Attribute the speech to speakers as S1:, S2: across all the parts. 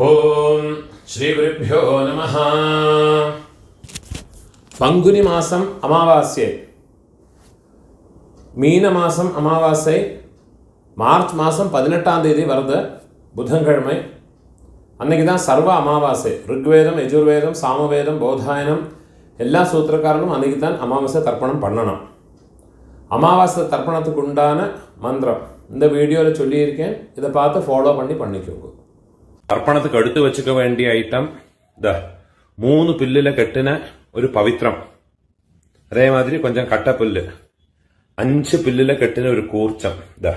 S1: ഓം ശ്രീ ഗുരുഭ്യോ നമഃ. പங்குനി മാസം അമാവാസ്യ, மீனமாசம் அமாவாசை மார்ச் மாதம் 18ஆம் தேதி வருது புதன்கிழமை. அன்றைக்கி தான் சர்வ அமாவாசை. ருக்வேதம், யஜுர்வேதம், சாமவேதம், போதாயனம் எல்லா சூத்திரக்காரனும் அன்றைக்கி தான் அமாவாசை தர்ப்பணம் பண்ணணும். அமாவாசை தர்ப்பணத்துக்கு உண்டான மந்திரம் இந்த வீடியோவில் சொல்லியிருக்கேன். இதை பார்த்து ஃபாலோ பண்ணிக்கோங்க.
S2: തർപ്പണത്തിക്ക് എടുത്തു വെച്ചുക വേണ്ടിയ ഐറ്റം ഇതാ 3 പുല്ലിലെ കെട്ടിന ഒരു പവിത്രം, അതേമാതിരി കൊഞ്ചം കട്ടപ്പുല്ല്, 5 പുല്ലിലെ കെട്ടിന ഒരു കൂർച്ചം, ഇതാ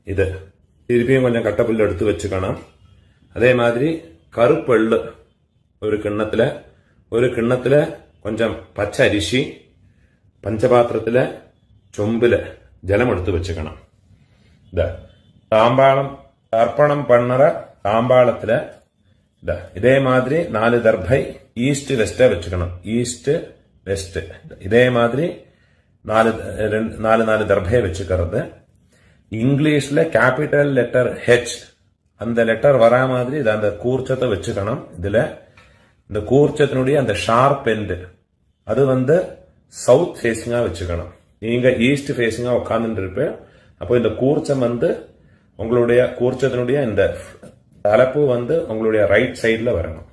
S2: ഇത് തിരുപ്പിയും കൊഞ്ചം കട്ടപ്പുല്ല് എടുത്തു വെച്ചുക്കണം. അതേമാതിരി കറുപ്പെള്ള് ഒരു കിണ്ണത്തിലെ കൊഞ്ചം പച്ച അരിശി, പഞ്ചപാത്രത്തിലെ ചൊമ്പില് ജലം എടുത്തു വെച്ചുക്കണം. ഇതാ താമ്പാളം തർപ്പണം പണ്ണറ താമ്പാളത്തില് ഇതാ ഇതേമാതിരി 4 ദർഭൈ ഈസ്റ്റ് വെസ്റ്റ് വെച്ചുക്കണം. ഈസ്റ്റ് വെസ്റ്റ് ഇതേമാതിരി 4 ദർഭയെ വെച്ചുക്കறது. இங்கிலீஷ்ல கேபிட்டல் லெட்டர் ஹெச் அந்த லெட்டர் வரா மாதிரி இது அந்த கூர்ச்சத்தை வச்சுக்கணும். இதுல இந்த கூர்ச்சத்தினுடைய அந்த ஷார்ப் எண்டு அது சவுத் ஃபேஸிங்கா வச்சுக்கணும். நீங்க ஈஸ்ட் ஃபேஸிங்கா உட்கார்ந்துட்டு இருப்பேன். அப்போ இந்த கூர்ச்சம் உங்களுடைய கூர்ச்சத்தினுடைய இந்த தலைப்பு உங்களுடைய ரைட் சைட்ல வரணும்,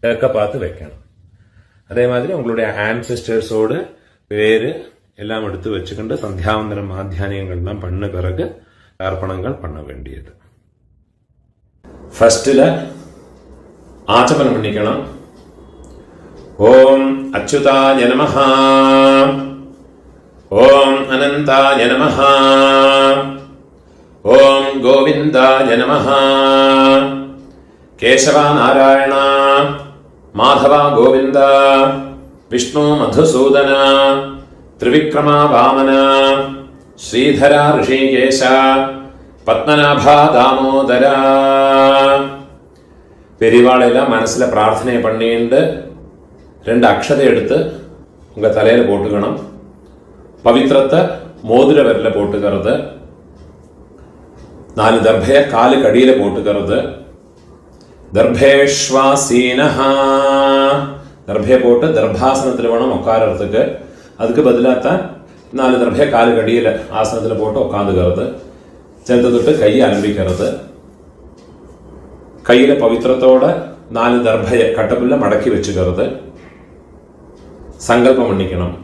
S2: கிழக்க பார்த்து வைக்கணும். அதே மாதிரி உங்களுடைய ஆன்செஸ்டர்ஸோடு பேரு எல்லாம் எடுத்து வச்சுக்கிட்டு சந்தியாவந்தனம் மாத்தியானியங்கள்லாம் பண்ண பிறகு தர்ப்பணங்கள் பண்ண வேண்டியது.
S1: ஃபர்ஸ்ட்ல ஆச்சமனம் பண்ணிக்கணும். ஓம் அச்சுதாய நமஹ, ஓம் அனந்தாய நமஹ, ஓம் கோவிந்தாய நமஹ, கேசவ நாராயண மாதவ கோவிந்த, விஷ்ணு மதுசூதன, திரிவிக்ரம வாமன, ஸ்ரீதர ரிஷிகேஷ, பத்மநாப தாமோதர. பெரியவாளெல்லாம் மனசுல பிரார்த்தனை பண்ணிட்டு 2 அக்ஷதை எடுத்து உங்க தலையில போட்டுக்கணும். பவித்திரத்தை மோதிர விரல போட்டுக்கிறது. 4 தர்பைய காலு கடியில போட்டுக்கிறது. தர்பேஷ்வாசீனஹ, தர்பைய போட்டு தர்பாசனத்தில் வேணும் உட்காரத்துக்கு. அதுக்கு பதிலாகத்தான் 4 தர்பைய காலு கடியில ஆசனத்தில் போட்டு உட்காந்துக்கிறது. சேர்த்து தொட்டு கையை அலம்பிக்கிறது. கையில பவித்திரத்தோட 4 தர்பைய கட்டப்புல்ல மடக்கி வச்சுக்கிறது. சங்கல்பம் பண்ணிக்கணும்.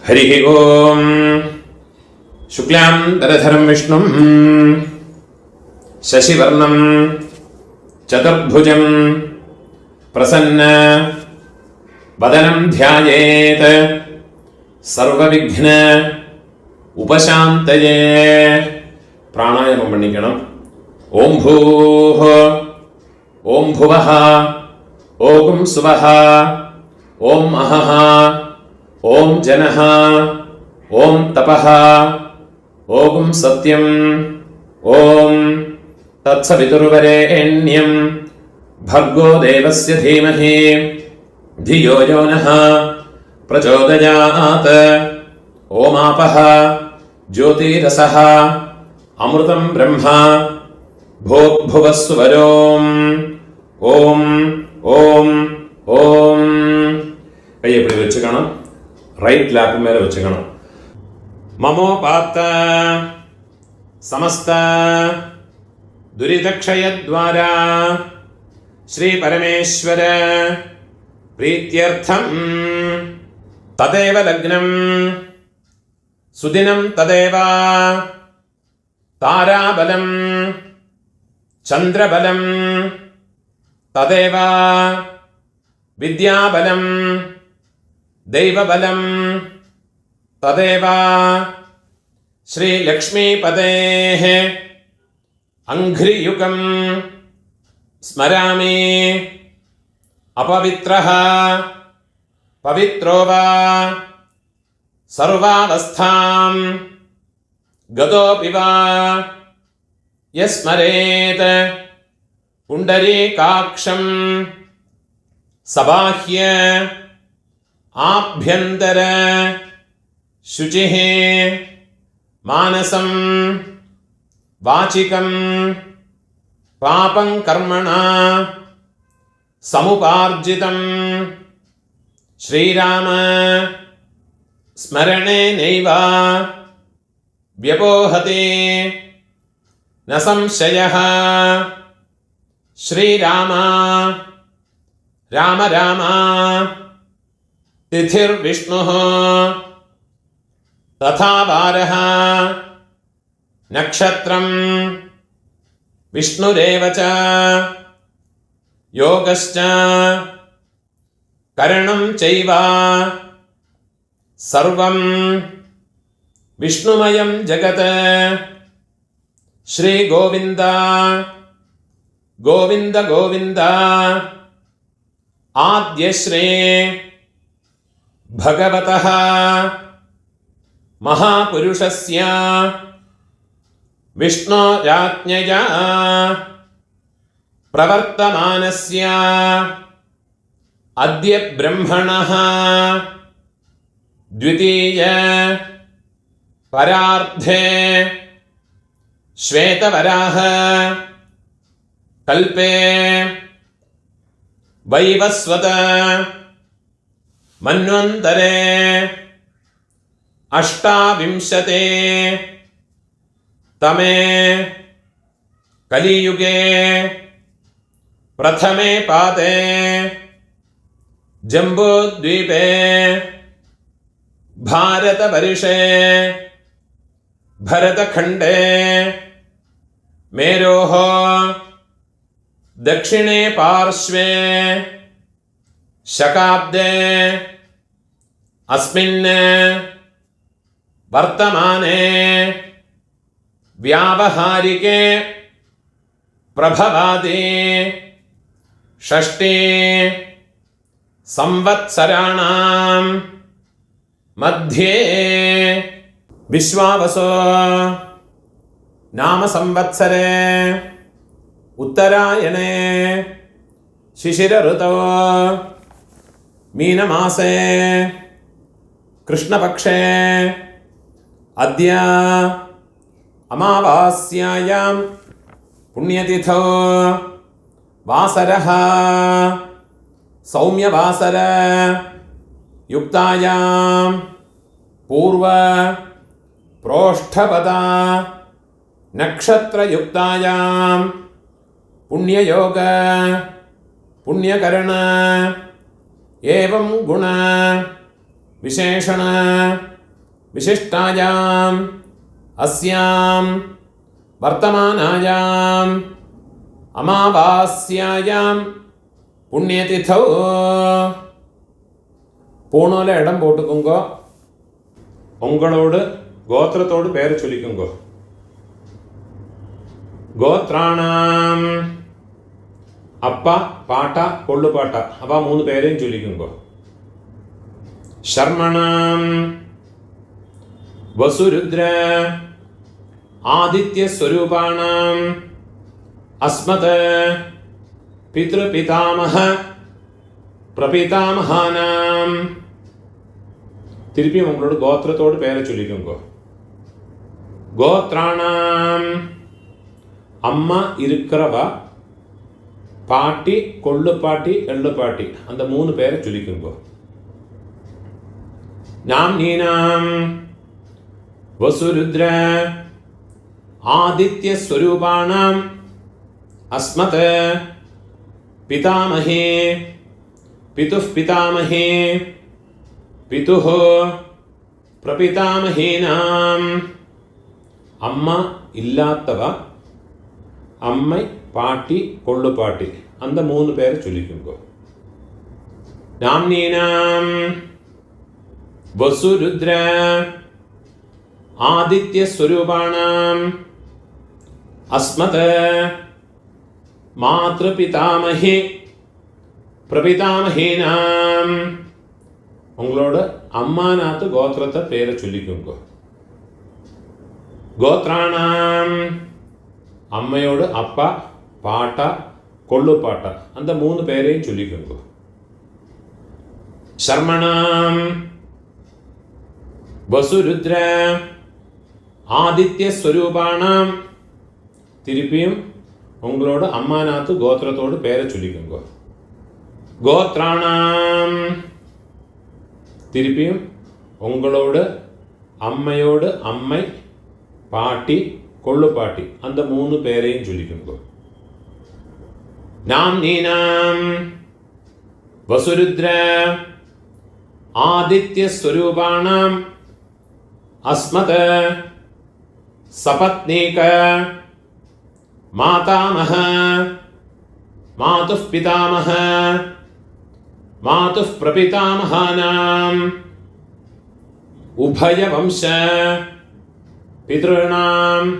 S1: ஹரிஹி ஓம் शुक्लांबरधरं विष्णुं शशिवर्णं चतुर्भुजं प्रसन्न वदनं ध्यायेत् सर्वविघ्न उपशान्तये. प्राणायामं பண்ணிக்கணும். ஓம் பூஹ, ஓம் புவஹ, ஓம் சுவஹ, ஓம் அஹஹ, ஓம் ஜனஹ, ஓம் தபஹ, ஓம் சத்யம், ஓம் தத்சவிதுர்வரேண்யம் भर्गो देवस्य धीमहि धियो यो नः प्रचोदयात्. ओमापः ज्योतिरसः अमृतं ब्रह्म भूर्भुवः सुवरोम्. ஓம் ஓம் ஓம். கையை இப்படி வச்சுக்கணும். ரைட் லேப் மேல வச்சுக்கணும். மமோபாத்த समस्त दुरितक्षयद्वारा श्री परमेश्वर प्रीत्यर्थं तदेव लग्नं सुदिनं तदेव ताराबलं चन्द्रबलं तदेव विद्याबलं दैवबलं तदेव श्री लक्ष्मीपतेः अंघ्रियुगं स्मरामि. अपवित्रः पवित्रो वा सर्वावस्थां गतोऽपि वा यस्मरेत् पुण्डरीकाक्षं सबाह्य आभ्यन्तर शुचिः मानसं वाचिकं பாபம் கர்மணா சமுபார்ஜிதம் ஸ்ரீராம ஸ்மரணே நைவா வியபோஹதே ந சம்சயः ஸ்ரீராம ராம ராம திதிர்விஷ்ணுः ததா வாரः நக்ஷத்ரம் விஷ்ணுரேவ ச யோகஸ்ச கரணம் சைவ சர்வம் விஷ்ணுமயம் ஜகத் ஸ்ரீ கோவிந்த கோவிந்த கோவிந்த ஆத்யஸ்ரீ பகவதः மகாபுருஷஸ்ய விஷ்ணோராஜ்ஞயா பிரவர்த்தமானஸ்ய அத்ய பிரம்மணः த்விதீய பரார்த்தே ஸ்வேதவராஹ கல்பே வைவஸ்வத மன்வந்தரே அஷ்டாவிம்சதே தமே கலியுகே பிரதமே பாதே ஜம்பூத்வீபே भारतवर्षे भरतखण्डे मेरोः दक्षिणे पार्श्वे शकाब्दे अस्मिन् वर्तमाने व्यावहारिके प्रभवादि षष्ठी संवत्सराणां मध्ये विश्वावसो नाम संवत्सरे उत्तरायणे शिशिर ऋतौ मीनमासे कृष्णपक्षे अद्य अमावास्यायां पुण्यतिथौ वासरः सौम्यवासर युक्तायां पूर्व प्रोष्ठपदा नक्षत्रयुक्तायां पुण्ययोग पुण्यकरण एवं गुण विशेषण विशिष्टायां अस्यां वर्तमानायां अमावास्यायां पुण्यतिथौ பூணோல இடம் போட்டுக்குங்கோ. உங்களோடு கோத்திரத்தோடு பேரை சொல்லிக்குங்கோ. கோத்ராணாம் அப்பா பாட்டா கொள்ளு பாட்டா அவா 3 பேரையும் சொல்லிக்குங்கோ. சர்மணாம் வசுருத்ர ஆதித்ய ஸ்வரூபாணாம் அஸ்மத் பித்ருபிதாமஹ பிரபிதாமஹானாம். திருப்பியும் உங்களோட கோத்திரத்தோடு பேரை சொல்லிக்கோங்க. கோத்ராணாம் அம்மா இருக்கிறவா, பாட்டி கொள்ளு பாட்டி எள்ளு பாட்டி அந்த 3 பேரை சொல்லிக்கோங்க. நாம் நீனாம் வசுருத்ர ஆதித்ய ஸ்வரூபாணாம் அஸ்மத் பிதாமஹே पितुः पितामहे पितुः प्रपितामहेनाम्. अम्मा इल्लात्तवा अम्मै पाटी कोल्लु पाटी अंद 3 பேரை சொல்லிக்குங்கோ. नाम्नीनाम् वसुरुद्र आदित्य स्वरूपाणाम् अस्मत् मातृपितामहे பிரபிதாமஹேனாம். உங்களோட அம்மாநாத்து கோத்திரத்தை பேரை சொல்லிக்குங்கோ. கோத்ராணாம் அம்மையோடு அப்பா பாட்டா கொள்ளு பாட்டா அந்த 3 பேரையும் சொல்லிக்குங்கோ. சர்மணாம் வசுருத்ர ஆதித்ய ஸ்வரூபாணாம். திருப்பியும் உங்களோட அம்மாநாத்து கோத்திரத்தோடு பேரை சொல்லிக்கோங்க. கோத்ராணாம். திருப்பியும் உங்களோட அம்மையோடு அம்மை, பாட்டி, கொள்ளு பாட்டி, அந்த 3 பேரையும் சொல்லிக்கோங்க. நாம் நீனாம் வசுருத்ர ஆதித்ய ஸ்வரூபாணாம் அஸ்மத சபத்னீக மாதாமஹ மாதுः பிதாமஹ மாதுः பிரபிதாமஹானாம் உபயவம்ச பித்ருணாம்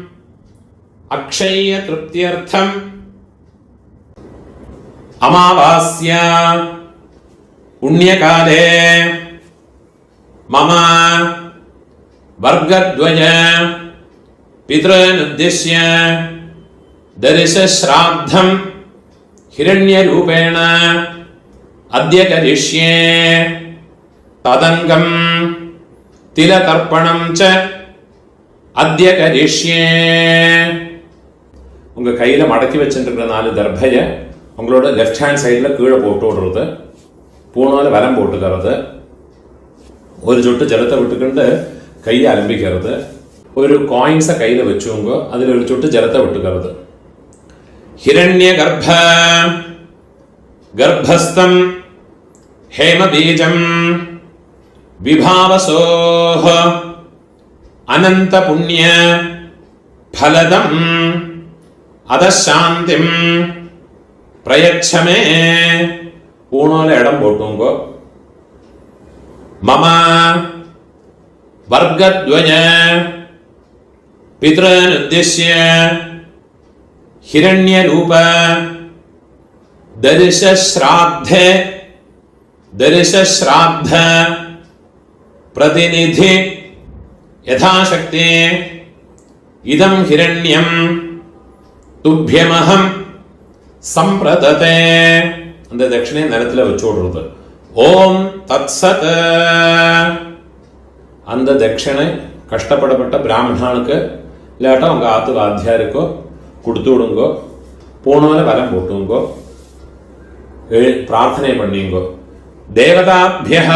S1: அக்ஷய திருப்தியர்த்தம் அமாவாஸ்யா புண்ணியகாலே மம வர்கத்வய பித்ருனுத்திஷ்ய தரிசஸ்ராத்தம் ஹிரண்யரூபேண அத்ய கரிஷ்யே ததங்கம் திலதர்ப்பணம் ச அத்ய கரிஷ்யே. உங்க கையில மடக்கி வச்சுருக்கிற 4 தர்பைய உங்களோட லெஃப்ட் ஹேண்ட் சைடில் கீழே போட்டு விடுறது, பூணால் வரம் போட்டுக்கிறது, ஒரு சொட்டு ஜலத்தை விட்டுக்கிட்டு கையை அலம்பிக்கிறது, ஒரு காயின்ஸை கையில் வச்சுங்க, அதில் ஒரு சொட்டு ஜலத்தை விட்டுக்கிறது. ஹிரண்ய கர்ப்பஸ்தம் ஹேமபீஜம் விபாவசோஹ அனந்த புண்ணிய ஃபலதம் அதசாந்திம் பிரயச்சமே. பூணால இடம் போட்டுங்க. மம வர்கத்வய பித்ருனுத்திஷ்ய ஹிரண்யரூப தரிசஸ்ராத்த பிரதிநிதி யதாசக்தி இதம் ஹிரண்யம் துப்யமஹம் சம்பிரததே. அந்த தட்சிணை நிலத்தில் வச்சு விடுறது. ஓம் தத்சத். அந்த தட்சிணை கஷ்டப்படப்பட்ட பிராமணனுக்கு இல்லாட்டா உங்க ஆத்து வாத்தியாருக்கோ கொடுத்து விடுங்கோ. பூணால வரம் போட்டுங்கோ, பிரார்த்தனை பண்ணிங்கோ. தேவதாபியः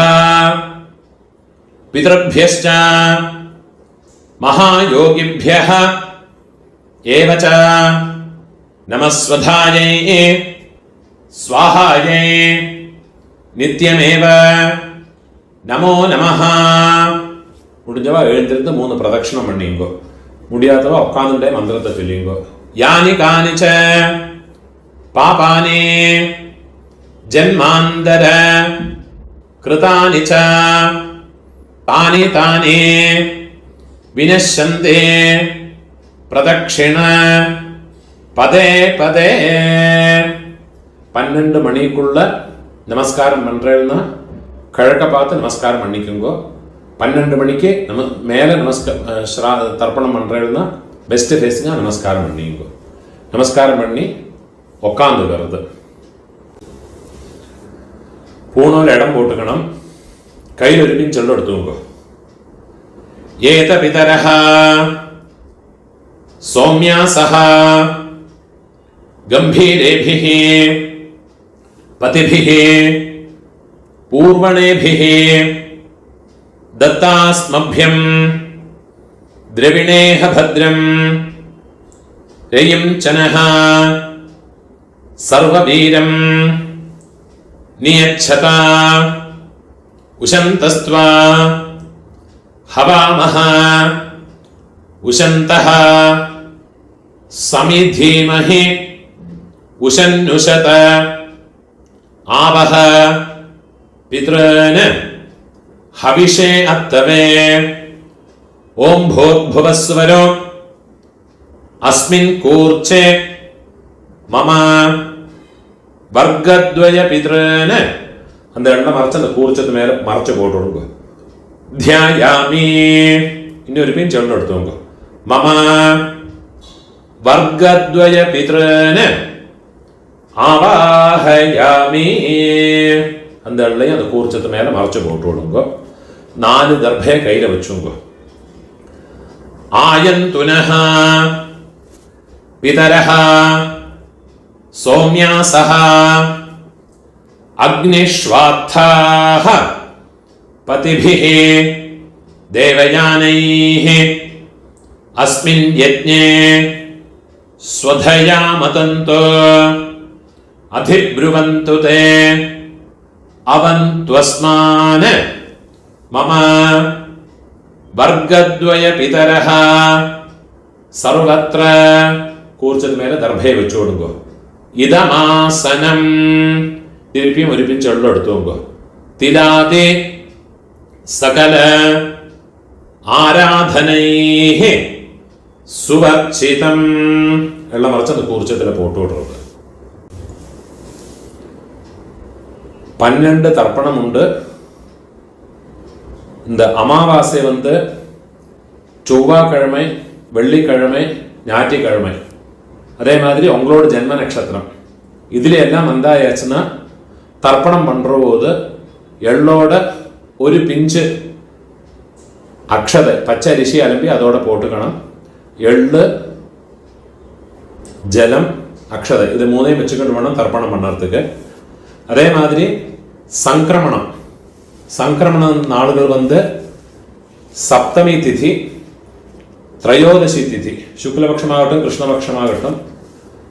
S1: பிதృभ्यश्च மகாயோகிभ्यः ஏவ ச நமஸ்வதாயை ஸ்வாஹாயை நித்யமேவ நமோ நமஹ. முடிஞ்சவா எழுந்திருந்து 3 பிரதட்சணம் பண்ணிங்கோ. முடியாதவா உட்காந்துட்டே மந்திரத்தை சொல்லிங்கோ. யானி கானிச்ச பாபானி ஜன்மாந்தர கிருதானி ச தானி தானி வினஷ்யந்தே பிரதட்சிண பதே பதே. 12 மணிக்குள்ள நமஸ்காரம் பண்றேன்னா கிழக்க பார்த்து நமஸ்காரம் பண்ணிக்கோங்க. 12 மணிக்கு மேலே தர்ப்பணம் பண்றேன்னா பெஸ்ட் ஃபேஸுங்க நமஸ்காரம் பண்ணிக்கோ. நமஸ்காரம் பண்ணி உக்காந்துக்கிறது. பூணூல் இடம் போட்டுக்கணும். கையில் இருப்பின்னு சொல்ல எடுத்துங்க. ஏத பிதரஹ சௌமியாசஹ கம்பீரேபிஹ பதிபிஹ பூர்வணேபிஹ தத்தாஸ்மभ्यं द्रविणेह भद्रं रयिं चनः सर्ववीरं नियच्छता उशन्तस्त्वा हवामः उशन्तः समिधीमहि उशन्नुषत आवह पितॄन् हविषे अत्तवे. ओम भूर्भुवस्वरो अस्मिन् कूर्चे मम वर्गद्वय पितॄन्. அந்த எண்ணெய் மறைச்சு அந்த கூர்ச்சத்து மேல மறைச்சு போட்டு விடுங்க. தியாயாமி. இன்னொரு பின் சொல்லு எடுத்துங்க. மம வர்கத்வய பித்ருன் ஆவாஹயாமி. அந்த எண்ணெய் அந்த கூர்ச்சத்து மேல மறைச்சு போட்டு விடுங்க. 4 தர்பையை கையில வச்சுங்க. ஆயந்துனஹ பிதரஹ സോമ്യാസഃ അഗ്നിഷ്വാത്ഥാഃ പതിഭിഃ ദേവയാനൈഃ അസ്മിൻ യജ്ഞേ സ്വധയാ മതന്തു അധിബ്രുവന്തു തേ അവന്ത്വസ്മാൻ മമ വർഗദ്വയ പിതരഃ സർവത്ര. കൂർച്ചത് മേലെ ദർഭയെ വെച്ചു കൊടുക്കോ. ഇതമാസനം തിരുപ്പിയും ഒരു പിഞ്ച് വെള്ളം എടുത്തു നോക്കോ. തിലാതെ സകല ആരാധനൈഃ സുവർച്ചിതം. വെള്ളം മറിച്ചത് കൂർച്ചത്തിലെ പോട്ട് വിടുന്നത്. 12 தர்ப்பணமுண்டு. இந்த அமாவாசை செவ்வாய்க்கிழமை, வெள்ளிக்கிழமை, ஞாயிற்றுக்கிழமை. அதே மாதிரி உங்களோட ஜென்ம நட்சத்திரம் இதில் எல்லாம் வந்தாயாச்சுன்னா தர்ப்பணம் பண்ணுற போது எள்ளோட ஒரு பிஞ்சு அக்ஷதை பச்சை அரிசி அலம்பி அதோட போட்டுக்கணும். எள்ளு, ஜலம், அக்ஷதை இது மூணையும் வச்சுக்கிட்டு வேணும் தர்ப்பணம் பண்ணுறதுக்கு. அதே மாதிரி சங்கிரமண நாளுகள் சப்தமி திதி, திரையோதசி திதி, சுக்லபக்ஷமாகட்டும் கிருஷ்ணபக்ஷமாகட்டும்.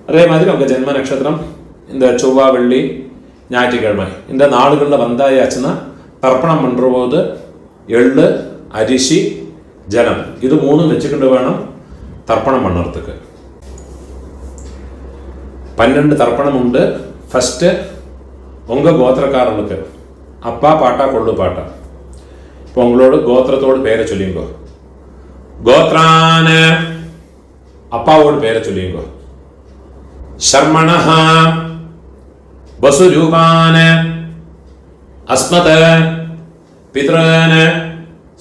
S1: அதே மாதிரி உங்கள் ஜென்ம நட்சத்திரம் இந்த செவ்வாய், வெள்ளி, ஞாயிற்றுக்கிழமை இந்த நாளுகளில் வந்தாயாச்சுன்னா தர்ப்பணம் பண்ணுற போது எள்ளு, அரிசி, ஜலம் இது மூணும் வச்சுக்கிட்டு வேணும் தர்ப்பணம் பண்ணுறதுக்கு. 12 தர்ப்பணம் உண்டு. ஃபஸ்ட்டு உங்கள் கோத்திரக்காரனுக்கு அப்பா பாட்டா கொள்ளு பாட்டா. இப்போ உங்களோட கோத்திரத்தோடு பேரை சொல்லிங்கோ. கோத்ரான அப்பாவோட பேரை சொல்லிங்கோ. சர்மணஹ வசுரூபான அஸ்மத பித்ரான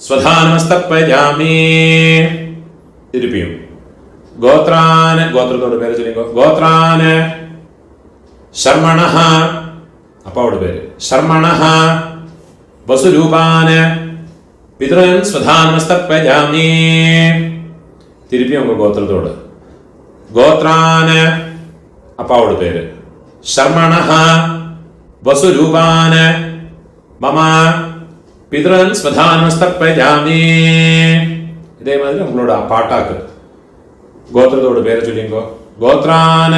S1: ஸ்வதானமஸ்தப்பயாமி. திருப்பியும் கோத்ரான கோத்திரத்தோட பேரை சொல்லிங்கோ. கோத்ரான சர்மணஹ அப்பாவோட பேரு. சர்மணஹ வசுரூபான பித்ரன் ஸ்வதானமஸ்தப்பயாமி. திருப்பி உங்க கோத்திரத்தோடு. கோத்ரான அப்பாவோட பேரு. சர்மணஹ வசுரூபான மம பித்ரன் ஸ்வதானமஸ்தப்பயாமி. இதே மாதிரி உங்களோட பாட்டாக்கு கோத்திரத்தோட பேரை சொல்லிங்கோ. கோத்ரான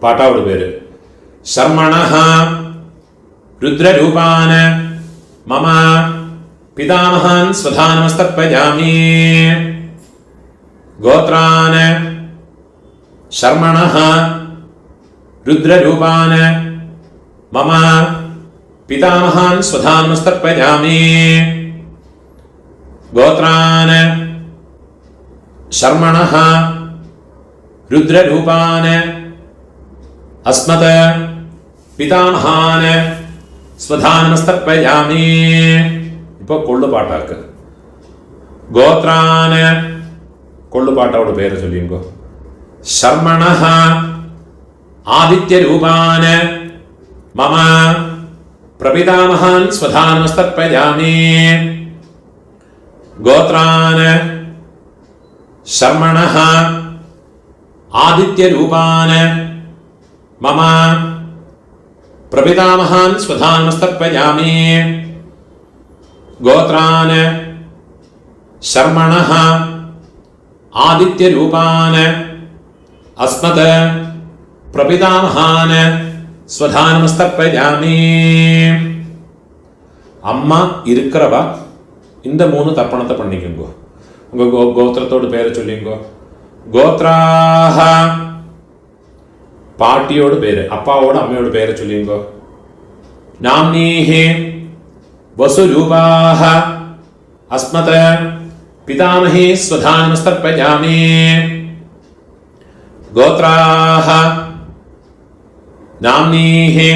S1: பாட்டாவோட பேரு. சர்மணஹ ருத்ரரூபான மம பிதாமகான் ஸ்வதானமஸ்தப்பயாமி. கோத்ரான சர்மணஹ ருத்ரரூபான மம பிதாமகான் ஸ்வதானமஸ்தப்பயாமி. கோத்ரான சர்மணஹ ருத்ரரூபான அஸ்மத பிதாமகான ஸ்வதானமஸ்தப்பயாமி. இப்போ கொள்ளு பாட்டாக்கு கோத்ரான கொள்ளு பாட்டாவோட பேரை சொல்லிங்கோ. சர்மணஹ ஆதித்ய ரூபான மம பிரபிதாமகான் ஸ்வதானமஸ்தப்பயாமி. கோத்ரான சர்மணஹ ஆதித்ய ரூபான மம பிரபிதாமகான் ஸ்வதானமஸ்தப்பயாமி. கோத்ரான சர்மணஹ ஆதித்ய ரூபான அஸ்மத பிரபிதாமகான ஸ்வதானமஸ்தப்பயாமி. அம்மா இருக்கிறவா இந்த 3 தர்ப்பணத்தை பண்ணிக்கோங்க. உங்க கோத்திரத்தோடு பேரை சொல்லிங்கோ. கோத்ராஹ பாட்டியோட பேரு, அப்பாவோட அம்மையோட பேரை சொல்லிங்கோ. நாம்னீஹி வசுரூபாஹ அஸ்மத பிதாமஹி ஸ்வதானமஸ்தப்பயாமி. கோத்ராஹ நாம்னீஹி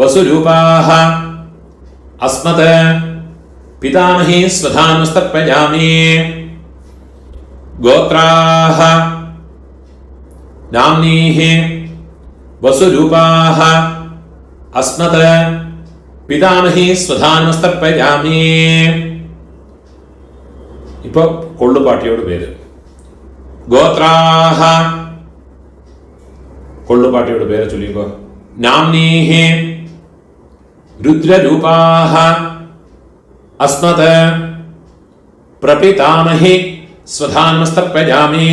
S1: வசுரூபாஹ அஸ்மத பிதாமஹி ஸ்வதானமஸ்தப்பயாமி. கோத்ராஹ நாம்னீஹி வசுரூபாஹ அஸ்மத பிதாமஹி ஸ்வதானமஸ்தப்பயாமி. இப்போ கொள்ளுப்பாட்டியோட பேரு. கோத்ராஹ കൊള്ളുപാട്ടിയുടെ പേര് ചൊല്ലിക്കോ. നാംനീഹി രുദ്രരൂപാഹ അസ്മത് പ്രപിതാമഹി സ്വധാനമസ്തർപ്പയാമി.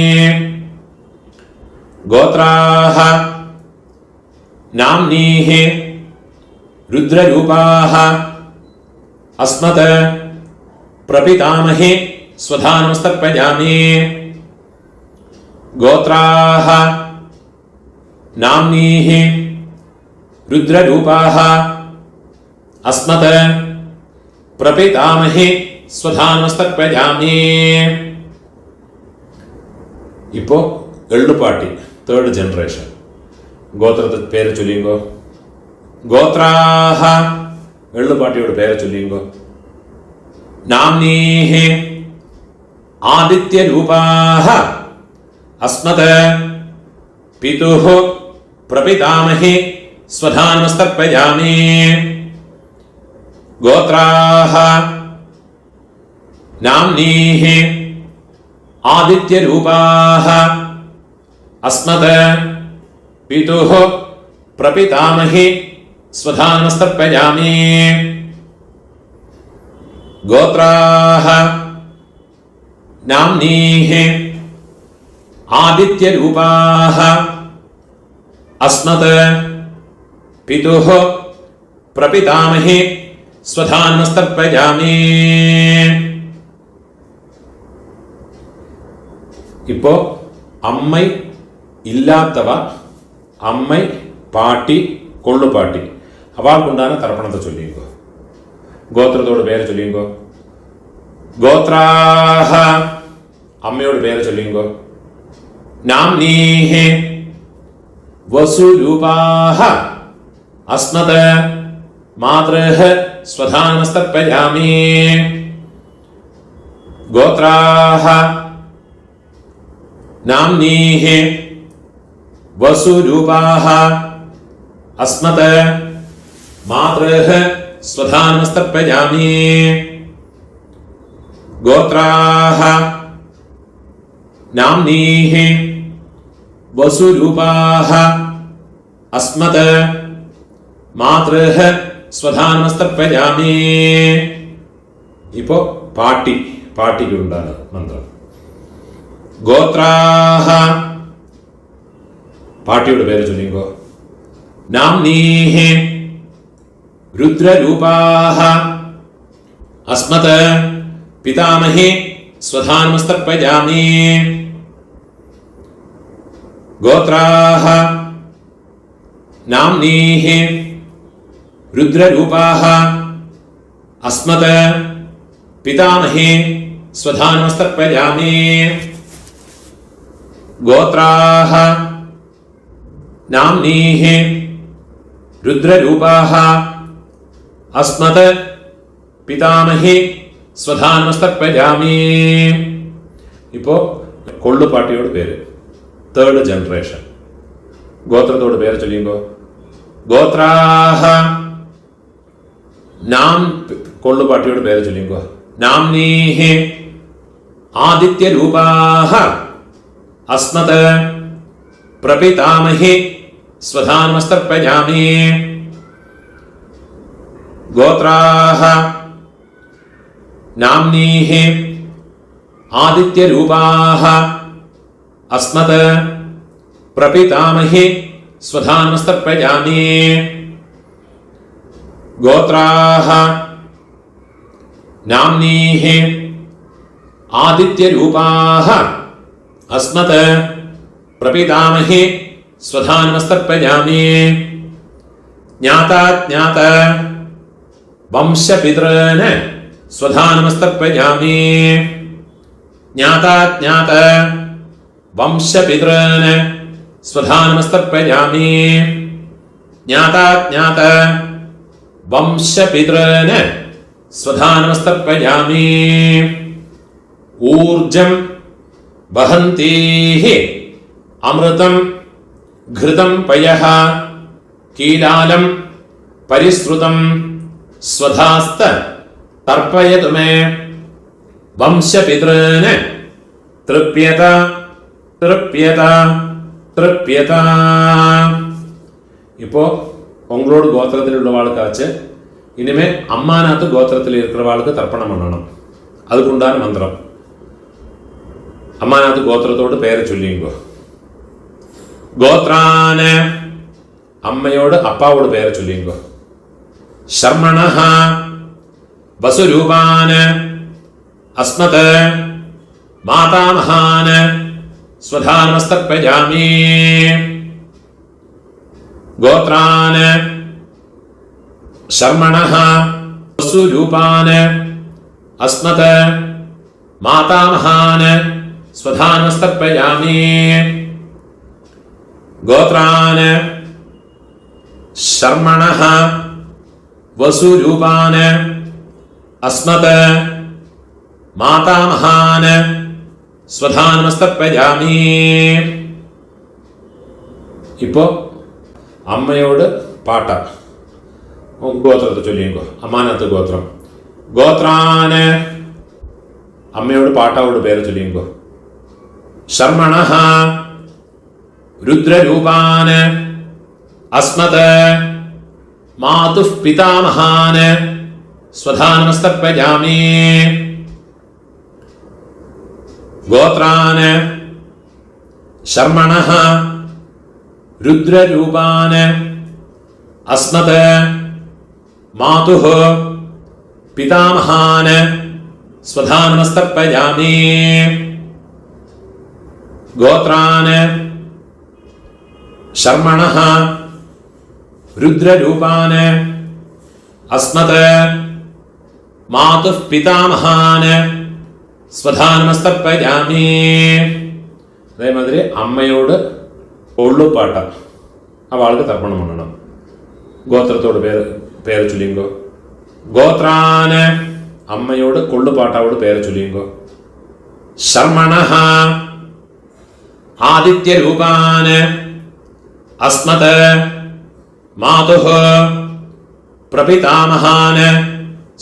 S1: ഗോത്രാഹ നാംനീഹി രുദ്രരൂപാഹ അസ്മത് പ്രപിതാമഹി സ്വധാനമസ്തർപ്പയാമി. ഗോത്രാഹ നാംനീഹി രുദ്രരൂപാഹ അസ്മത് പ്രപിതാമഹി സ്വധാനമസ്തർപ്പയാമി. ഇപ്പോ എള്ളുപാട്ടി തേർഡ് ജനറേഷൻ. ഗോത്രത്തെ പേര് ചൊല്ലിയുങ്കോ. ഗോത്രാഹ എള്ളുപാട്ടിയുടെ പേര് ചൊല്ലിയുങ്കോ. നാംനീഹി ആദിത്യരൂപാഹ അസ്മത് പിതുഃ പ്രപിതാമഹി സ്വധാനമസ്തർപ്പയാമി. ഗോത്രാഹ നാംനീഹി ആദിത്യരൂപാഹ അസ്മത് പിതുഃ പ്രപിതാമഹി സ്വധാനമസ്തർപ്പയാമി. ഗോത്രാഹ നാംനീഹി ആദിത്യരൂപാഹ അസ്മത് പിതുഃ പ്രപിതാമഹി സ്വധാനമസ്തർപ്പയാമി. ഇപ്പോ അമ്മൈ ഇല്ലാത്തവ, അമ്മൈ പാട്ടി കൊള്ളുപാട്ടി അവൾക്കുണ്ടാകുന്ന തർപ്പണത്തെ ചൊല്ലിയുങ്കോ. ഗോത്രത്തോട് പേര് ചൊല്ലിയുങ്കോ. ഗോത്രാഹ അമ്മയോട് പേര് ചൊല്ലിയുങ്കോ. നാംനീഹി വസുരൂപാഹ അസ്മത് മാതൃഃ സ്വധാനമസ്തർപ്പയാമി. ഗോത്രാഹ നാംനീഹി വസുരൂപാഹ അസ്മത് മാതൃഃ സ്വധാനമസ്തർപ്പയാമി. ഗോത്രാഹ നാംനീഹി വസുരൂപാഹ അസ്മത് മാതൃഃ സ്വധാനമസ്തർപ്പയാമി. ഇപ്പോ പാട്ടിക്കുണ്ടാണ് മന്ത്രം. ഗോത്രാഹ പാട്ടിയുടെ പേര് ചൊല്ലിക്കോ. നാംനീഹി രുദ്രരൂപാഹ അസ്മത് പിതാമഹി സ്വധാനമസ്തർപ്പയാമി. ഗോത്രാഹ നാംനീഹി രുദ്രരൂപാഹ അസ്മത് പിതാമഹി സ്വധാനമസ്തർപ്പയാമി. ഗോത്രാഹ നാംനീഹി രുദ്രരൂപാഹ അസ്മത് പിതാമഹി സ്വധാനമസ്തർപ്പയാമി. ഇപ്പോ കൊള്ളുപാട്ടിയോട് പേര് തേർഡ് ജനറേഷൻ. ഗോത്രത്തോട് പേര് ചൊല്ലിയുമ്പോ. ഗോത്രാഹ നാം കൊള്ളുപാട്ടിയോട് പേര് ചൊല്ലിയുമ്പോ. നാംനീഹി ആദിത്യരൂപാഹ അസ്മത് പ്രപിതാമഹി സ്വധാനമസ്തർപ്പയാമി. ഗോത്രാഹ നാംനീഹി ആദിത്യരൂപാഹ അസ്മത് പ്രപിതാമഹി സ്വധാനമസ്തർപ്പയാമി. ഗോത്രാഹ നാംനീഹി ആദിത്യരൂപാഹ അസ്മത് പ്രപിതാമഹി സ്വധാനമസ്തർപ്പയാമി. ജ്ഞാതാജ്ഞാത വംശപിതॄൻ സ്വധാനമസ്തർപ്പയാമി. ജ്ഞാതാജ്ഞാത വംശപിതॄൻ സ്വധാനമസ്തർപ്പയാമി. ജ്ഞാതാജ്ഞാത വംശപിതॄൻ സ്വധാനമസ്തർപ്പയാമി. ഊർജം വഹന്തീഹി അമൃതം ഘൃതം പയഃ കീലാലം പരിശ്രുതം സ്വധാസ്ത തർപ്പയതു മേ. വംശപിതॄൻ തൃപ്യത തൃപ്യത திருப்யதாம். இப்போ உங்களோட கோத்திரத்தில் உள்ளவாளுக்காச்சு இனிமே அம்மாநாத்து கோத்திரத்தில் இருக்கிறவாளுக்கு தர்ப்பணம் பண்ணணும். அதுக்குண்டான மந்திரம். அம்மாநாத்து கோத்திரத்தோடு பெயரை சொல்லிங்கோ. கோத்ரான அம்மையோடு அப்பாவோட பெயரை சொல்லிங்கோ. சர்மணஹ வசுரூபான அஸ்மத மாதாமகான ஸ்வதானமஸ்தர்ப்பயாமி. கோத்ரான शर्मणः वसुरूपान् अस्मत् मातामहान् स्वधानमस्तर्पयामि. गोत्रान् शर्मणः वसुरूपान् अस्मत् मातामहान् स्वधानमस्तर्पयामि. இப்போ അമ്മയോട് പാട്ട ഗോത്രത്തെ ചൊല്ലിയോ. അമ്മാനത്ത് ഗോത്രം. ഗോത്രാന് അമ്മയോട് പാട്ടാവോട് പേര് ചൊല്ലിയോ. ശർമണഃ രുദ്രരൂപാന് അസ്മത് മാതുഃ പിതാമഹാന് സ്വധാനമസ്തർപ്പയാമി. ഗോത്രാന് ശർമണഃ രുദ്രരൂപാന് അസ്മത് മാതുഃ പിതാമഹാന് സ്വധാനമസ്തർപ്പയാമി. ഗോത്രാന് ശർമണഃ രുദ്രരൂപാന് അസ്മത് മാതുഃ പിതാമഹാന് സ്വധാനമസ്തർപ്പയാമി. അതേമാതിരി അമ്മയോട് ഒള്ളുപാട്ട അവൾക്ക് തർപ്പണം பண்ணണം. ഗോത്രത്തോട് പേര് ചൊല്ലിങ്കോ. ഗോത്രാന് അമ്മയോട് കൊള്ളുപാട്ടാവോട് പേര് ചൊല്ലിങ്കോ. ശർമണഃ ആദിത്യരൂപാന് അസ്മത് മാതുഃ പ്രപിതാമഹാന്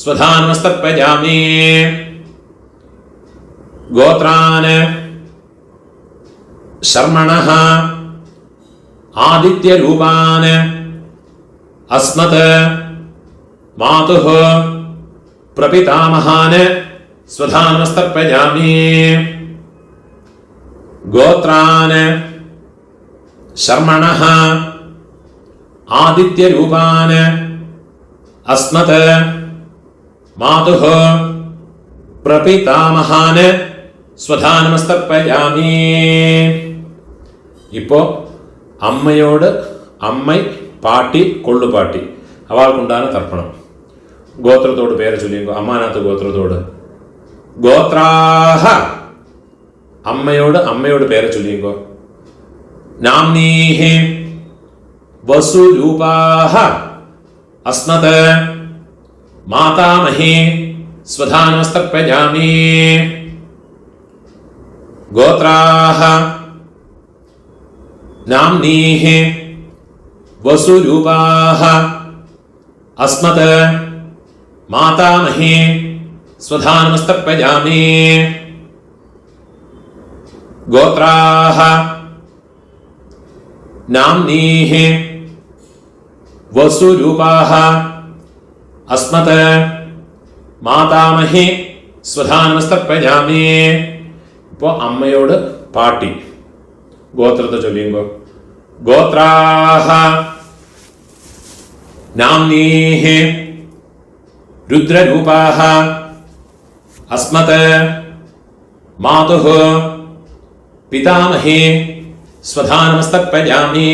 S1: സ്വധാനമസ്തർപ്പയാമി. ഗോത്രാന് ശർമണഃ ആദിത്യരൂപാന് അസ്മത് മാതുഃ പ്രപിതാമഹാന് സ്വധാനമസ്തർപ്പയാമി. ഗോത്രാന് ശർമണഃ ആദിത്യരൂപാന് അസ്മത് മാതുഃ പ്രപിതാമഹാന് സ്വധാനമസ്തർപ്പയാമി. ഇപ്പോൾ അമ്മയോട് അമ്മൈ പാട്ടി കൊള്ളുപാട്ടി അവൾക്കുണ്ടാണ് തർപ്പണം. ഗോത്രത്തോട് പേര് ചൊല്ലിയോ. അമ്മാനാത്ത് ഗോത്രത്തോട്. ഗോത്രാഹ അമ്മയോട് പേര് ചൊല്ലിയോ. നാംനീഹി വസുരൂപാഹ അസ്മത് മാതാമഹി സ്വധാനമസ്തർപ്പയാമി. ഗോത്രാഹ നാംനീഹി വസുരൂപാഹ അസ്മത് മാതാമഹി സ്വധാനമസ്തർപ്പയാമി. ഗോത്രാഹ നാംനീഹി വസുരൂപാഹ അസ്മത് മാതാമഹി സ്വധാനമസ്തർപ്പയാമി. ഇപ്പോൾ അമ്മയോട് പാട്ടി ഗോത്രത്തെ ചൊല്ലിയുമ്പോൾ ഗോത്രാഹ നാംനീഹി രുദ്രരൂപാഹ അസ്മത് മാതുഃ പിതാമഹി സ്വധാനമസ്തർപ്പയാമി.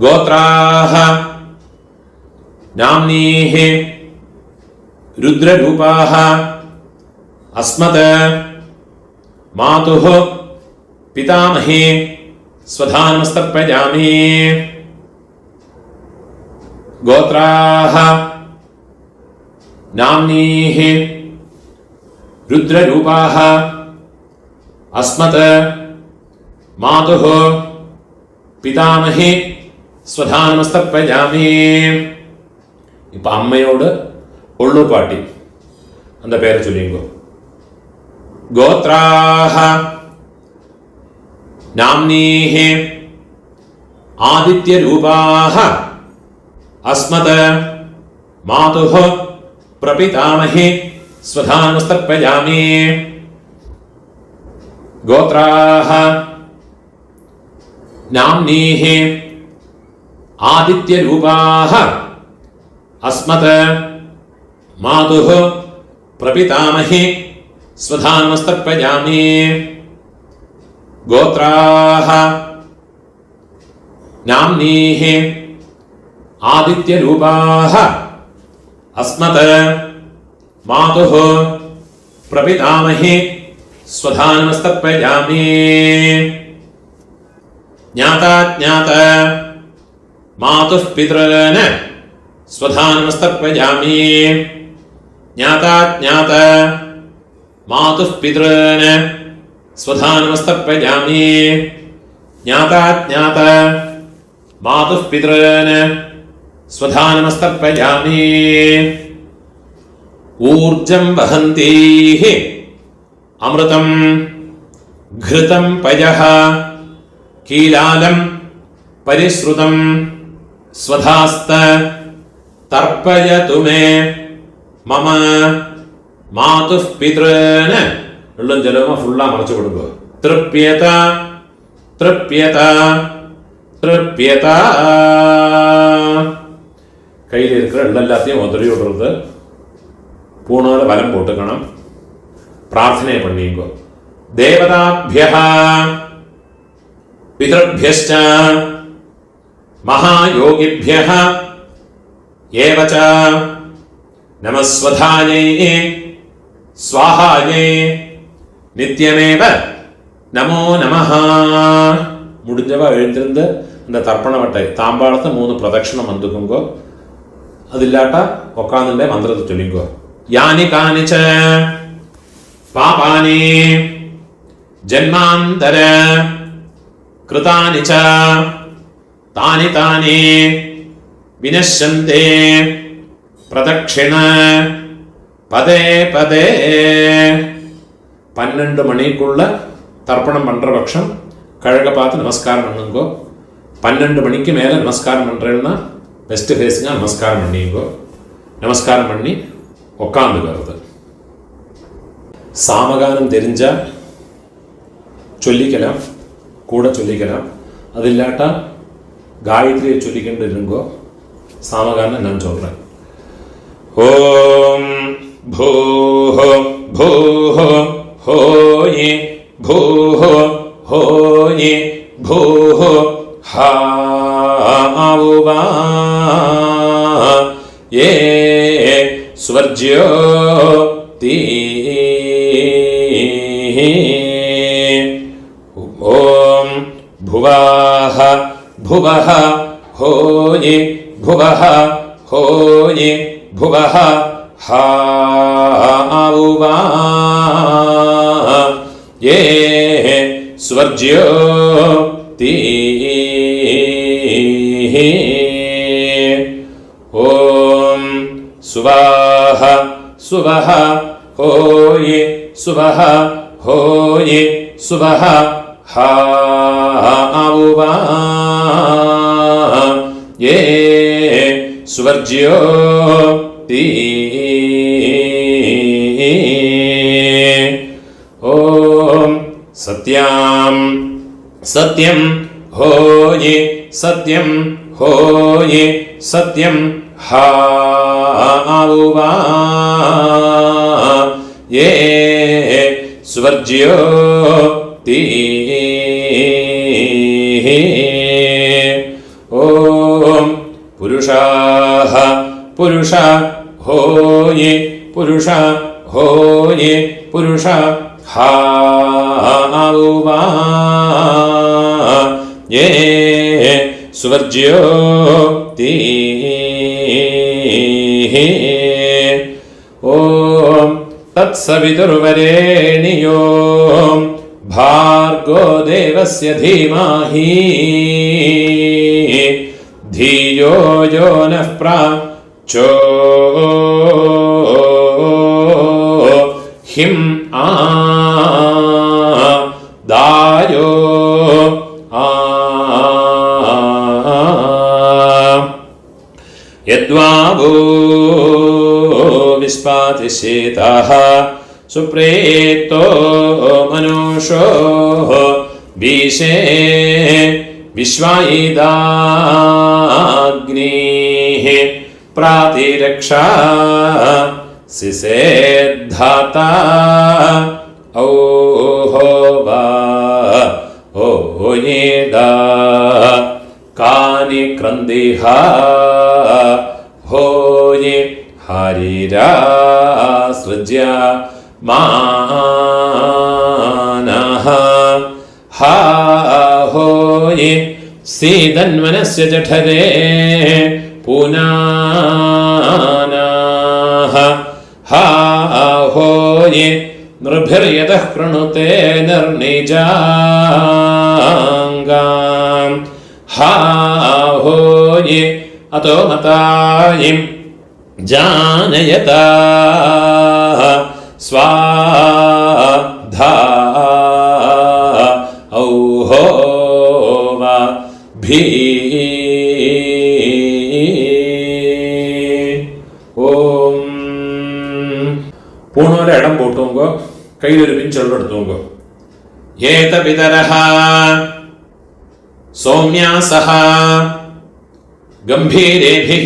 S1: ഗോത്രാഹ നാംനീഹി രുദ്രരൂപാഹ അസ്മത് മാതുഃ പിതാമഹി സ്വധാനമസ്തർപ്പയാമി. ഗോത്രാഹ നാംനീഹി രുദ്രരൂപാഹ അസ്മത് മാതുഃ പിതാമഹി സ്വധാനമസ്തർപ്പയാമി. ഇപ്പൊ അമ്മയോട് ഒള്ളുപാട്ടി அந்த பேரை சொல்லிங்கோ. கோத்ராஹ नाम्नीः आदित्यरूपाः अस्मत् मातुः प्रपितामही स्वधानस्तर्पयामि। गोत्राः नाम्नीः आदित्यरूपाः अस्मत् मातुः प्रपितामही स्वधानस्तर्पयामि। गोत्राः नाम्नीः आदित्यरूपाः अस्मत् मातुः प्रपितामही स्वधानस्तर्पयामि। ज्ञाता ज्ञाता मातुः पितॄन् स्वधानस्तर्पयामि। ज्ञाता ज्ञाता मातुः पितॄन् स्वधानस्तर्पयामि। ज्ञाता ज्ञाता मातुः पितॄन् स्वधानस्तर्पयामि। ऊर्जं वहन्तीः अमृतं घृतं पयः कीलालं परिश्रुतं स्वधास्त तर्पयतु मे मम मातुः पितॄन् വെള്ളം ജലവും ഫുള്ളാ മറച്ചു കൊടുക്കുക. തൃപ്യത തൃപ്യത തൃപ്യത. கையில் இருக்கிற எல்லாத்தையும் உதறி விடுறது. பூணோட வலம் போட்டுக்கணும். பிரார்த்தனை பண்ணிங்கோ. தேவதாभ्यः पितृभ्यश्च महायोगिभ्यः एव च नमस्वधायै स्वाहायै நித்தியமேவ நமோ நமஹ. முடிஞ்சவா எழுந்திருந்து இந்த தர்ப்பண வட்டை தாம்பாளத்தை 3 பிரதட்சணம் வந்துக்குங்கோ. അതില്ലാട്ട ഉക്കാന്നിന്റെ മന്ത്രത്തെ ചൊല്ലിക്കോ. യാനി കാനിച്ച പാപാനി ജന്മാന്തര കൃതാനി ച താനി താനി വിനശ്യന്തെ പ്രദക്ഷിണ പദേ പദേ. 12 மணிக்குள்ள தர்ப்பணம் பண்ற பட்சம் கழக பார்த்து நமஸ்காரம் பண்ணுங்கோ. 12 மணிக்கு மேல நமஸ்காரம் பண்றேன்னா வெஸ்ட் ஃபேஸிங்க நமஸ்காரம் பண்ணிங்கோ. நமஸ்காரம் பண்ணி உக்காந்துக்கிறது. சாமகானம் தெரிஞ்சா சொல்லிக்கலாம், கூட சொல்லிக்கலாம். அது இல்லாட்டா காயத்ரியை சொல்லிக்கிட்டு இருங்கோ. சாமகானம் நான் சொல்றேன். ஓம் பூஹ பூஹ ஹோயி பூஹ ஹோயி பூஹ ஹாவுவா ये स्वर्ज्योति. ओम भुवः भुवः होयि भुवः होयि भुवः हाउवा ये स्वर्ज्योति. ओम सुवाहा सुवाहा होयि सुवाहा होयि सुवाहा हाउवा ये स्वर्ज्योति. ओम सत्यां सत्यं होयि सत्यं होयि सत्यं हाउवा ये स्वर्ज्योति. ओम पुरुषाः पुरुषा होयि पुरुषा होयि पुरुषा हाउवा ये स्वर्ज्योति. ओम तत्सवितुर्वरेण्यो भार्गो देवस्य धीमहि धियो यो नः प्रचोदयात्. हिं दायो आवो विस्पातिशेताः सुप्रेतो मनुषो विशे विश्वायिदाग्निः प्रातिरक्षा सिसेद्धाता औहोवा ओयेदा कानि क्रन्दिहा होये हरिरा सृज्य मानः हा होये सीदन्वनस्य जठरे पुनानाः हा होये नृभिर्यतः कृणुते निर्निजाङ्गाम् हा होये अतो मतायिं जानयता स्वाधा औहो वा भी ഓം. പൂണൂരെ ഇടം പോട്ടുങ്കോ കയ്യിലൊരു പിഞ്ചെള്ളം എടുത്തുങ്കോ. ഏത പിതരഃ സൗമ്യാസഃ ഗംഭീരേഭിഃ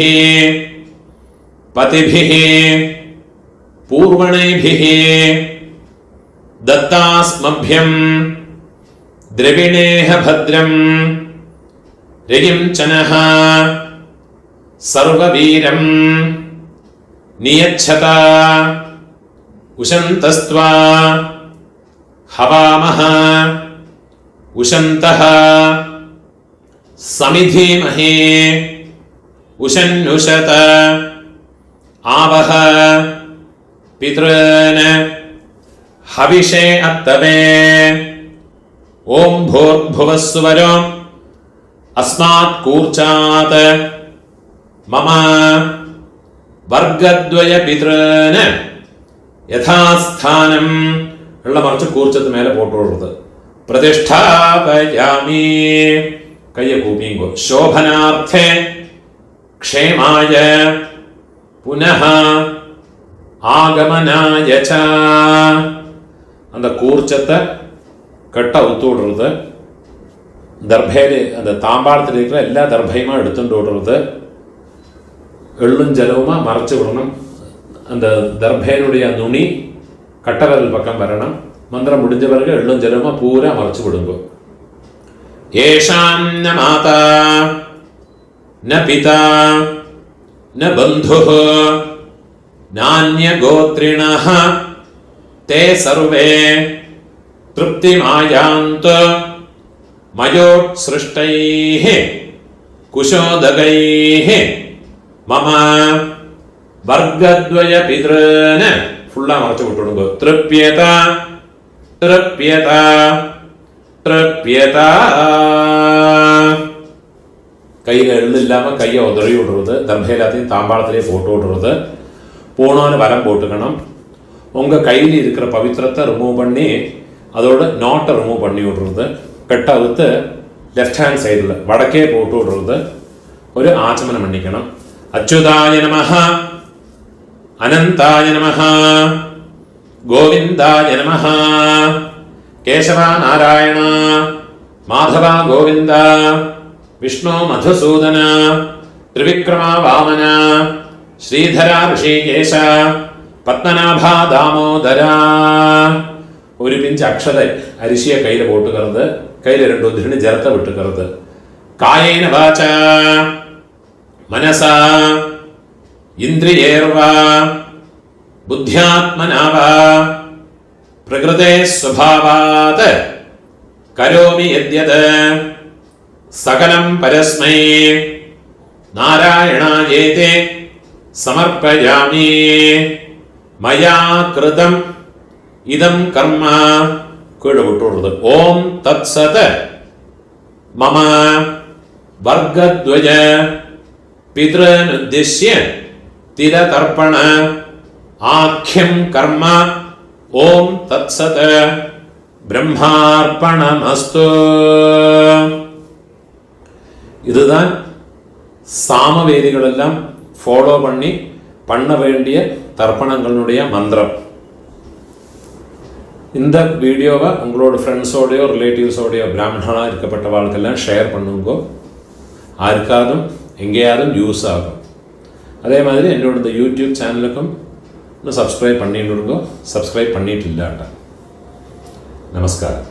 S1: പതിഭിഃ പൂർവണൈഭിഃ ദത്താസ്മഭ്യം ദ്രവിണേഹ ഭദ്രം രജിം ചനഃ സർവവീരം നിയച്ഛത ഉശന്തസ്ത്വാ ഹവാമഹ ഉശന്തഃ സമിധീമഹേ ഉശന്നുശത ആവഹ പിതॄൻ ഹവിഷേ അത്തവേ ഓം ഭൂർഭുവസ്സുവരോ അസ്മാത് കൂർച്ചാത് മമ വർഗദ്വയ പിതॄൻ യഥാസ്ഥാനം ഉള്ള മറിച്ച് കൂർച്ചത്ത് മേലെ പോട്ടുള്ളത് പ്രതിഷ്ഠാപയാമി കയ്യ കൂപ്പിങ്കോ ശോഭനാർത്ഥേ ക്ഷേമായ പുനഃ ആഗമനായ ച அந்த கூர்ச்சத்தை கட்ட அவுத்து விடுறது தர்பையில அந்த தாம்பாளத்தில் இருக்கிற எல்லா தர்பையுமா எடுத்துட்டு விடுறது எள்ளும் ஜலவுமா மறைச்சு விடணும் அந்த தர்பையினுடைய நுனி கட்டவரல் பக்கம் வரணும் மந்திரம் முடிஞ்ச பிறகு எள்ளும் ஜலவுமா பூரா மறைச்சு விடுங்க ஏஷாம் ந மாதா ந பிதா ந பந்துः नान्यगोत्रिणः ते सर्वे तृप्तिमायान्तु मयोत्सृष्टैः कुशोदगैः मम वर्गद्वय पितॄन् फुल्ला मरച്ചു വിട്ടുകൊടുക്കുക തൃപ്യത തൃപ്യത തൃപ്യത கையில் எள்ளு இல்லாமல் கையை உதறி விடுறது தர்பை எல்லாத்தையும் தாம்பாளத்திலே போட்டு விடுறது பூணான்னு வரம் போட்டுக்கணும் உங்கள் கையில் இருக்கிற பவித்திரத்தை ரிமூவ் பண்ணி அதோட நாட்டை ரிமூவ் பண்ணி விடுறது கட்ட அவுத்து லெஃப்ட் ஹேண்ட் சைடில் வடக்கே போட்டு விடுறது ஒரு ஆச்சமனம் பண்ணிக்கணும் அச்சுதாய நமஹ அனந்தாய நமஹ கோவிந்தாய நமஹ கேசவா நாராயண மாதவா கோவிந்த விஷ்ணு மதுசூதன ത്രിവിക്രമാ വാമന ശ്രീധര ഋഷികേശ പത്മനാഭ ദാമോദര ഒരു പിഞ്ച് അക്ഷത അരിശിയെ കയ്യിൽ പോട്ടുകരുത് കയ്യിൽ രണ്ടു ഉദ്ധിന് ജലത്തെ വിട്ടുകരുത് കായേന വാച മനസ ഇന്ദ്രിയേർവ ബുദ്ധ്യാത്മനാവ പ്രകൃതേ സ്വഭാവാത് കരോമി യദ്യത് സകലം പരസ്മൈ നാരായണായേതേ സമർപ്പയാമി മയാ കൃതം ഇദം കർമ്മ കീഴ് വിട്ടുകൊടുത്ത് ഓം തത്സത് മമ വർഗദ്വയ പിതൃനുദ്ദിശ്യ തിരതർപ്പണ ആഖ്യം കർമ്മ ഓം തത്സത് ബ്രഹ്മാർപ്പണമസ്തു. இதுதான் சாமவேதிகளெல்லாம் ஃபாலோ பண்ண வேண்டிய தர்ப்பணங்களுடைய மந்திரம். இந்த வீடியோவை உங்களோட ஃப்ரெண்ட்ஸோடையோ ரிலேட்டிவ்ஸோடையோ பிராமணனாக இருக்கப்பட்டவாளுக்கெல்லாம் ஷேர் பண்ணுங்கோ. ஆருக்காதும் எங்கேயாவது யூஸ் ஆகும். அதே மாதிரி என்னோட இந்த யூடியூப் சேனலுக்கும் இன்னும் சப்ஸ்கிரைப் பண்ணிட்டு சப்ஸ்கிரைப் பண்ணிட்டு இல்லாட்டா. நமஸ்காரம்.